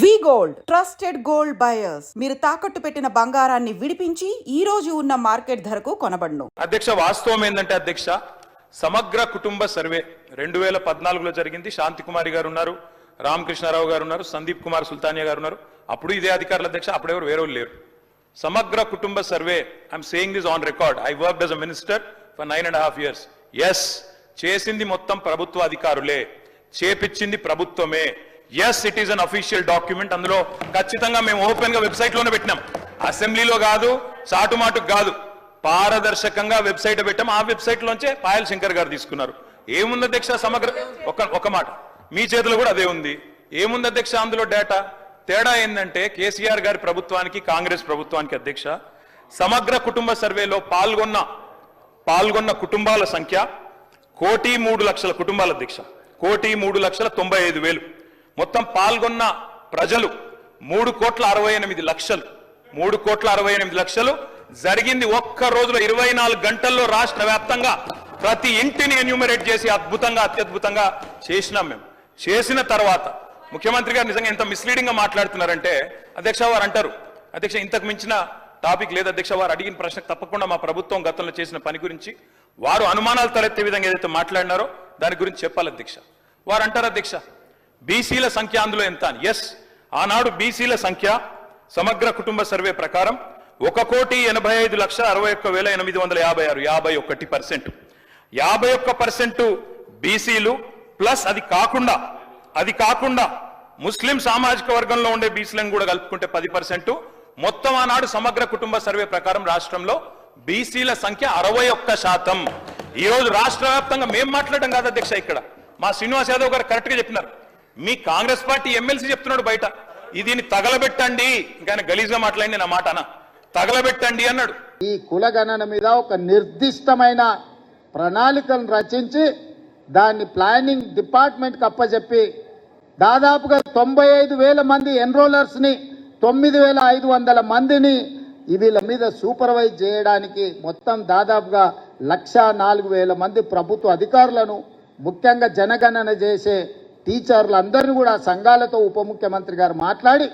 వి gold trusted gold buyers మీరు తాకట్టు పెట్టిన బంగారాన్ని విడిపించి ఈ రోజు ఉన్న మార్కెట్ ధరకు కొనబడును. అధ్యక్ష, వాస్తవం ఏంటంటే అధ్యక్ష, సమగ్ర కుటుంబ సర్వే 2014లో జరిగింది. శాంతి కుమారి గారు ఉన్నారు, రామకృష్ణారావు గారు ఉన్నారు, సందీప్ కుమార్ సుల్తానియా గారు ఉన్నారు. అప్పుడు ఇదే అధికారులు అధ్యక్ష, అప్పుడెవరు వేరే లేరు. సమగ్ర కుటుంబ survey, I'm saying this on record, I worked as a minister for 9.5 years. Yes, చేసింది మొత్తం ప్రభుత్వ అధికారులే, చేపించింది ప్రభుత్వమే. Yes, it is an official document. అందులో ఖచ్చితంగా మేము ఓపెన్ గా వెబ్సైట్ లోనే పెట్టినాం, అసెంబ్లీలో కాదు, చాటుమాటుకు కాదు, పారదర్శకంగా వెబ్సైట్ పెట్టాం. ఆ వెబ్సైట్ లోంచే పాయల్ శంకర్ గారు తీసుకున్నారు. ఏముంది అధ్యక్ష సమగ్ర, ఒక మాట, మీ చేతిలో కూడా అదే ఉంది. ఏముంది అధ్యక్ష అందులో డేటా? తేడా ఏంటంటే కేసీఆర్ గారి ప్రభుత్వానికి కాంగ్రెస్ ప్రభుత్వానికి అధ్యక్ష, సమగ్ర కుటుంబ సర్వేలో పాల్గొన్న కుటుంబాల సంఖ్య 1,03,00,000 కుటుంబాల అధ్యక్ష, 1,03,95,000. మొత్తం పాల్గొన్న ప్రజలు 3,68,00,000. 3,68,00,000 జరిగింది ఒక్క రోజులో 24 గంటల్లో రాష్ట్ర వ్యాప్తంగా ప్రతి ఇంటిని ఎన్యూమరేట్ చేసి అత్యద్భుతంగా చేసినాం. మేము చేసిన తర్వాత ముఖ్యమంత్రి గారు నిజంగా ఎంత మిస్లీడింగ్ గా మాట్లాడుతున్నారంటే అధ్యక్ష, వారు అంటారు అధ్యక్ష ఇంతకు మించిన టాపిక్ లేదు అధ్యక్ష, వారు అడిగిన ప్రశ్నకు తప్పకుండా మా ప్రభుత్వం గతంలో చేసిన పని గురించి వారు అనుమానాలు తలెత్తే విధంగా ఏదైతే మాట్లాడినారో దాని గురించి చెప్పాలి అధ్యక్ష. వారు అంటారు అధ్యక్ష బీసీల సంఖ్య అందులో ఎంత అని. ఎస్, ఆనాడు బీసీల సంఖ్య సమగ్ర కుటుంబ సర్వే ప్రకారం 1,85,61,856, 51%. 51% బీసీలు ప్లస్ అది కాకుండా ముస్లిం సామాజిక వర్గంలో ఉండే బీసీలను కూడా కలుపుకుంటే 10%. మొత్తం ఆనాడు సమగ్ర కుటుంబ సర్వే ప్రకారం రాష్ట్రంలో బీసీల సంఖ్య 61%. ఈ రోజు రాష్ట్ర వ్యాప్తంగా మేము మాట్లాడడం కాదు అధ్యక్ష, ఇక్కడ మా శ్రీనివాస్ యాదవ్ గారు కరెక్ట్ గా చెప్పినారు. మీ కాంగ్రెస్ పార్టీ ఎమ్మెల్సీ చెప్తున్నాడు బయట, దీన్ని తగలబెట్టండి, ఇంకా గలీజ్గా మాట్లాడి నా మాట తగలబెట్టండి అన్నాడు. ఈ కులగణన మీద ఒక నిర్దిష్టమైన ప్రణాళికను రచించి దాన్ని ప్లానింగ్ డిపార్ట్మెంట్కి అప్పచెప్పి దాదాపుగా 95,000 మంది ఎన్రోలర్స్ని 9,500 మందిని వీళ్ళ మీద సూపర్వైజ్ చేయడానికి మొత్తం దాదాపుగా 1,04,000 మంది ప్రభుత్వ అధికారులను, ముఖ్యంగా జనగణన చేసే టీచర్లందరినీ కూడా సంఘాలతో ఉప ముఖ్యమంత్రి గారు మాట్లాడి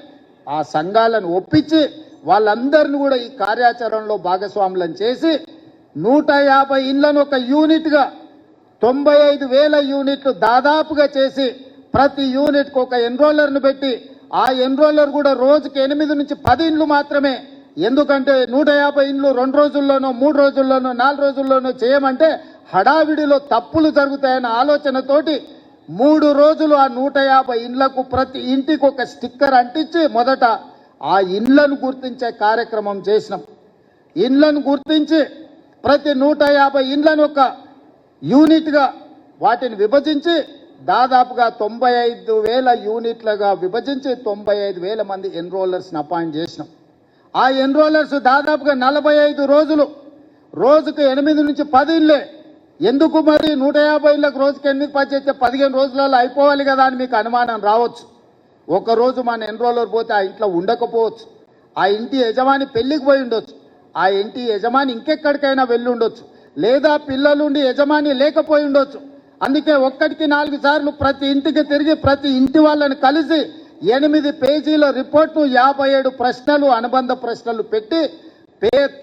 ఆ సంఘాలను ఒప్పించి వాళ్ళందరినీ కూడా ఈ కార్యాచరణలో భాగస్వాములను చేసి 150 ఇళ్లను ఒక యూనిట్గా 95,000 యూనిట్లు దాదాపుగా చేసి ప్రతి యూనిట్కి ఒక ఎన్రోలర్ను పెట్టి ఆ ఎన్రోలర్ కూడా రోజుకి 8 నుంచి 10 ఇండ్లు మాత్రమే. ఎందుకంటే 150 ఇండ్లు 2 రోజుల్లోనో 3 రోజుల్లోనో 4 రోజుల్లోనో చేయమంటే హడావిడిలో తప్పులు జరుగుతాయన్న ఆలోచనతోటి 3 రోజులు ఆ 150 ఇండ్లకు ప్రతి ఇంటికి ఒక స్టిక్కర్ అంటించి మొదట ఆ ఇండ్లను గుర్తించే కార్యక్రమం చేసినాం. ఇండ్లను గుర్తించి ప్రతి 150 ఇండ్లను ఒక యూనిట్గా వాటిని విభజించి దాదాపుగా 95,000 యూనిట్లుగా విభజించి 95,000 మంది ఎన్రోలర్స్ని అపాయింట్ చేసినాం. ఆ ఎన్రోలర్స్ దాదాపుగా 45 రోజులు రోజుకు 8 నుంచి 10 ఇళ్ళే. ఎందుకు మరి 150 ఇళ్ళకు రోజుకి 8-10 చేస్తే 15 రోజులలో అయిపోవాలి కదా అని మీకు అనుమానం రావచ్చు. ఒకరోజు మన ఎన్రోలర్ పోతే ఆ ఇంట్లో ఉండకపోవచ్చు, ఆ ఇంటి యజమాని పెళ్లికి పోయి ఉండొచ్చు, ఆ ఇంటి యజమాని ఇంకెక్కడికైనా వెళ్ళి ఉండొచ్చు, లేదా పిల్లలుండి యజమాని లేకపోయి ఉండొచ్చు. అందుకే 1కి 4 సార్లు ప్రతి ఇంటికి తిరిగి ప్రతి ఇంటి వాళ్ళని కలిసి 8 పేజీల రిపోర్ట్ను 57 ప్రశ్నలు అనుబంధ ప్రశ్నలు పెట్టి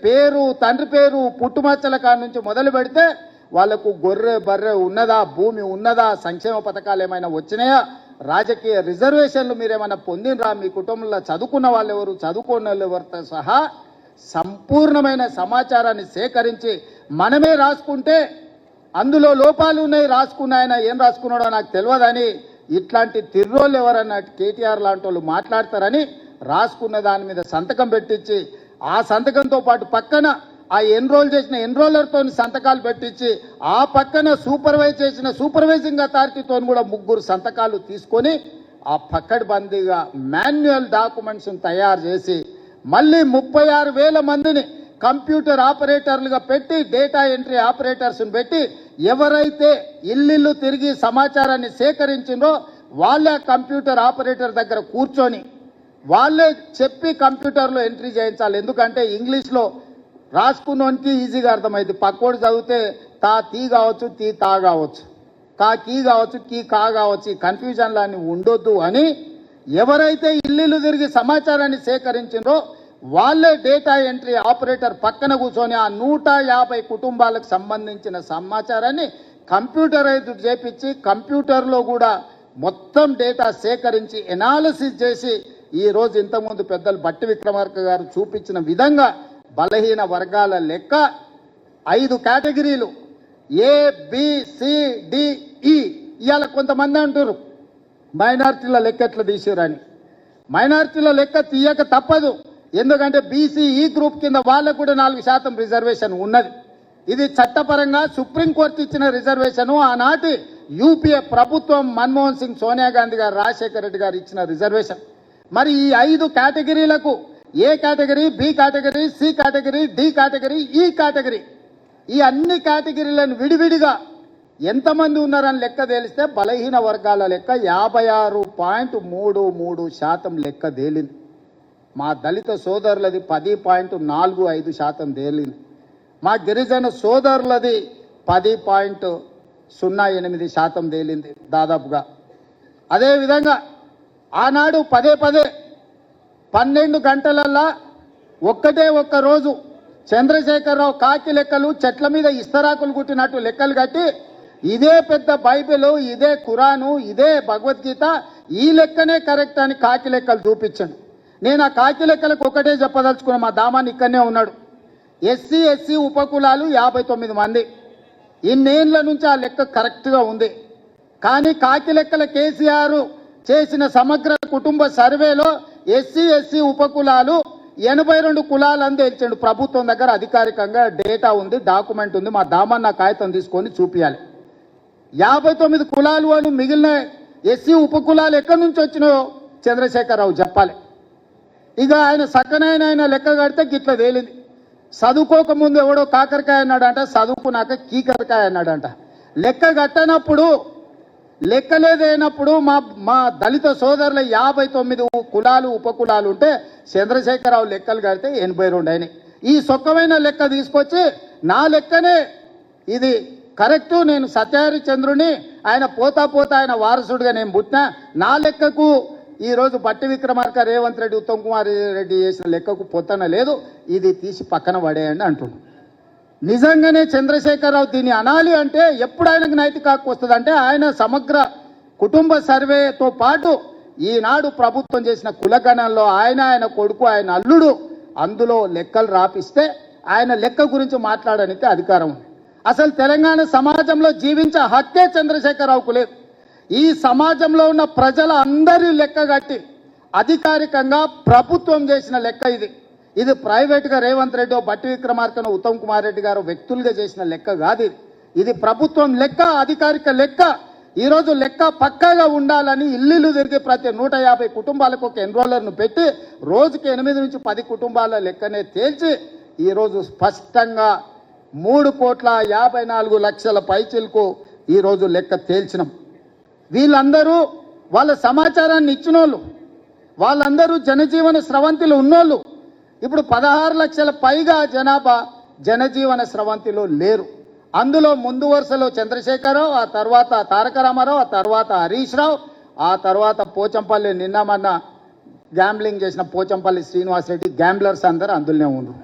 పేరు, తండ్రి పేరు, పుట్టుమచ్చల కాడ నుంచి మొదలు పెడితే వాళ్లకు గొర్రె బర్రె ఉన్నదా, భూమి ఉన్నదా, సంక్షేమ పథకాలు ఏమైనా వచ్చినాయా, రాజకీయ రిజర్వేషన్లు మీరేమైనా పొందినరా, మీ కుటుంబంలో చదువుకున్న వాళ్ళు ఎవరు, చదువుకున్న వాళ్ళు ఎవరితో సహా సంపూర్ణమైన సమాచారాన్ని సేకరించి మనమే రాసుకుంటే అందులో లోపాలు ఉన్నాయి, రాసుకున్నాయన ఏం రాసుకున్నాడో నాకు తెలియదని ఇట్లాంటి తిర్రోళ్ళు ఎవరన్నా కేటీఆర్ లాంటి వాళ్ళు మాట్లాడతారని రాసుకున్న దాని మీద సంతకం పెట్టించి ఆ సంతకంతో పాటు పక్కన ఆ ఎన్రోల్ చేసిన ఎన్రోలర్తో సంతకాలు పెట్టించి ఆ పక్కన సూపర్వైజ్ చేసిన సూపర్వైజింగ్ అథారిటీతో కూడా 3 సంతకాలు తీసుకొని ఆ పక్కడబందీగా మాన్యువల్ డాక్యుమెంట్స్ తయారు చేసి మళ్ళీ 36,000 మందిని కంప్యూటర్ ఆపరేటర్లుగా పెట్టి డేటా ఎంట్రీ ఆపరేటర్స్ని పెట్టి ఎవరైతే ఇల్లు తిరిగి సమాచారాన్ని సేకరించిందో వాళ్ళే కంప్యూటర్ ఆపరేటర్ దగ్గర కూర్చొని వాళ్ళే చెప్పి కంప్యూటర్లో ఎంట్రీ చేయించాలి. ఎందుకంటే ఇంగ్లీష్లో రాసుకున్నోనికి ఈజీగా అర్థమైంది, పక్కోడు చదివితే తీ కావచ్చు, తా కావచ్చు, కీ కావచ్చు, కా కావచ్చు, ఈ కన్ఫ్యూజన్లు అన్ని ఉండొద్దు అని ఎవరైతే ఇల్లు తిరిగి సమాచారాన్ని సేకరించిందో వాళ్ళే డేటా ఎంట్రీ ఆపరేటర్ పక్కన కూర్చొని ఆ 150 కుటుంబాలకు సంబంధించిన సమాచారాన్ని కంప్యూటరైజ్ చేపించి కంప్యూటర్లో కూడా మొత్తం డేటా సేకరించి ఎనాలిసిస్ చేసి ఈరోజు ఇంతకుముందు పెద్దలు బట్టి విక్రమార్క గారు చూపించిన విధంగా బలహీన వర్గాల లెక్క 5 కేటగిరీలు ABCDE. ఇవాళ కొంతమంది అంటారు మైనారిటీల లెక్క ఎట్లా తీసిరని. మైనారిటీల లెక్క తీయక తప్పదు, ఎందుకంటే BCE గ్రూప్ కింద వాళ్ళకు కూడా 4% రిజర్వేషన్ ఉన్నది. ఇది చట్టపరంగా సుప్రీంకోర్టు ఇచ్చిన రిజర్వేషన్. ఆనాటి యూపీఏ ప్రభుత్వం మన్మోహన్ సింగ్, సోనియా గాంధీ గారు, రాజశేఖర రెడ్డి గారు ఇచ్చిన రిజర్వేషన్. మరి ఈ 5 కేటగిరీలకు A category, B category, C category, D category, E category, ఈ అన్ని కేటగిరీలను విడివిడిగా ఎంతమంది ఉన్నారని లెక్క తేలిస్తే బలహీన వర్గాల లెక్క 56.33% లెక్క తేలింది. మా దళిత సోదరులది 10.45% తేలింది. మా గిరిజన సోదరులది 10.08% తేలింది దాదాపుగా. అదేవిధంగా ఆనాడు పదే 12 గంటలల్లా ఒక్క రోజు చంద్రశేఖరరావు కాకి లెక్కలు చెట్ల మీద ఇస్తరాకులు కుట్టినట్టు లెక్కలు కట్టి ఇదే పెద్ద బైబిల్, ఇదే ఖురాను, ఇదే భగవద్గీత, ఈ లెక్కనే కరెక్ట్ అని కాకి లెక్కలు చూపించండి. నేను ఆ కాకి లెక్కలకు ఒకటే చెప్పదలుచుకున్నా. మా దామాన్ని ఇక్కడనే ఉన్నాడు. SC ఉపకులాలు 59 మంది. ఇన్నేళ్ల నుంచి ఆ లెక్క కరెక్ట్గా ఉంది. కానీ కాకి లెక్కల కేసీఆర్ చేసిన సమగ్ర కుటుంబ సర్వేలో SC ఉపకులాలు 82 కులాలని తేల్చాడు. ప్రభుత్వం దగ్గర అధికారికంగా డేటా ఉంది, డాక్యుమెంట్ ఉంది. మా దామన్న కాగితం తీసుకొని చూపించాలి. 59 కులాలు అని మిగిలిన SC ఉపకులాలు ఎక్కడి నుంచి వచ్చినాయో చంద్రశేఖరరావు చెప్పాలి. ఇక ఆయన సక్కనైన లెక్క కడితే గిట్ల తేలింది. చదువుకోకముందు ఎవడో కాకరకాయ అన్నాడంట, చదువుకున్నాక కీకరకాయ అన్నాడంట. లెక్క కట్టనప్పుడు లెక్కలేదైనప్పుడు మా దళిత సోదరుల 59 కులాలు ఉపకులాలు ఉంటే చంద్రశేఖరరావు లెక్కలు కడితే 82 అయినాయి. ఈ సొక్కమైన లెక్క తీసుకొచ్చి నా లెక్కనే ఇది కరెక్టు, నేను సత్యహరిచంద్రుని, ఆయన పోతా ఆయన వారసుడిగా నేను పుట్టినా, నా లెక్కకు ఈరోజు బట్టి విక్రమార్క, రేవంత్ రెడ్డి, ఉత్తమ్ కుమార్ రెడ్డి చేసిన లెక్కకు పొత్తన లేదు, ఇది తీసి పక్కన పడేయండి అంటున్నాడు. నిజంగానే చంద్రశేఖరరావు దీన్ని అనాలి అంటే ఎప్పుడు ఆయనకు నైతిక హక్కు వస్తుందంటే ఆయన సమగ్ర కుటుంబ సర్వేతో పాటు ఈనాడు ప్రభుత్వం చేసిన కులగణంలో ఆయన కొడుకు, ఆయన అల్లుడు అందులో లెక్కలు రాపిస్తే ఆయన లెక్క గురించి మాట్లాడడానికి అధికారం ఉంది. అసలు తెలంగాణ సమాజంలో జీవించే హక్కే చంద్రశేఖరరావుకు లేదు. ఈ సమాజంలో ఉన్న ప్రజల అందరి లెక్క కట్టి అధికారికంగా ప్రభుత్వం చేసిన లెక్క ఇది ప్రైవేట్గా రేవంత్ రెడ్డి, బట్టి విక్రమార్కను, ఉత్తమ్ కుమార్ రెడ్డి గారు వ్యక్తులుగా చేసిన లెక్క కాదు. ఇది ప్రభుత్వం లెక్క, అధికారిక లెక్క. ఈరోజు లెక్క పక్కాగా ఉండాలని ఇల్లు తిరిగి ప్రతి 150 కుటుంబాలకు ఒక ఎన్రోలర్ను పెట్టి రోజుకి 8 నుంచి 10 కుటుంబాల లెక్కనే తేల్చి ఈరోజు స్పష్టంగా 3,54,00,000 పైచిలకు ఈరోజు లెక్క తేల్చినాం. వీళ్ళందరూ వాళ్ళ సమాచారాన్ని ఇచ్చినోళ్ళు, వాళ్ళందరూ జనజీవన స్రవంతిలో ఉన్నోళ్ళు. ఇప్పుడు 16 లక్షల పైగా జనాభా జనజీవన స్రవంతిలో లేరు. అందులో ముందు వరుసలో చంద్రశేఖరరావు, ఆ తర్వాత తారక రామారావు, ఆ తర్వాత హరీష్ రావు, ఆ తర్వాత పోచంపల్లి, నిన్న మొన్న గ్యాంబ్లింగ్ చేసిన పోచంపల్లి శ్రీనివాసరెడ్డి, గ్యాంబ్లర్స్ అందరూ అందులోనే ఉన్నారు.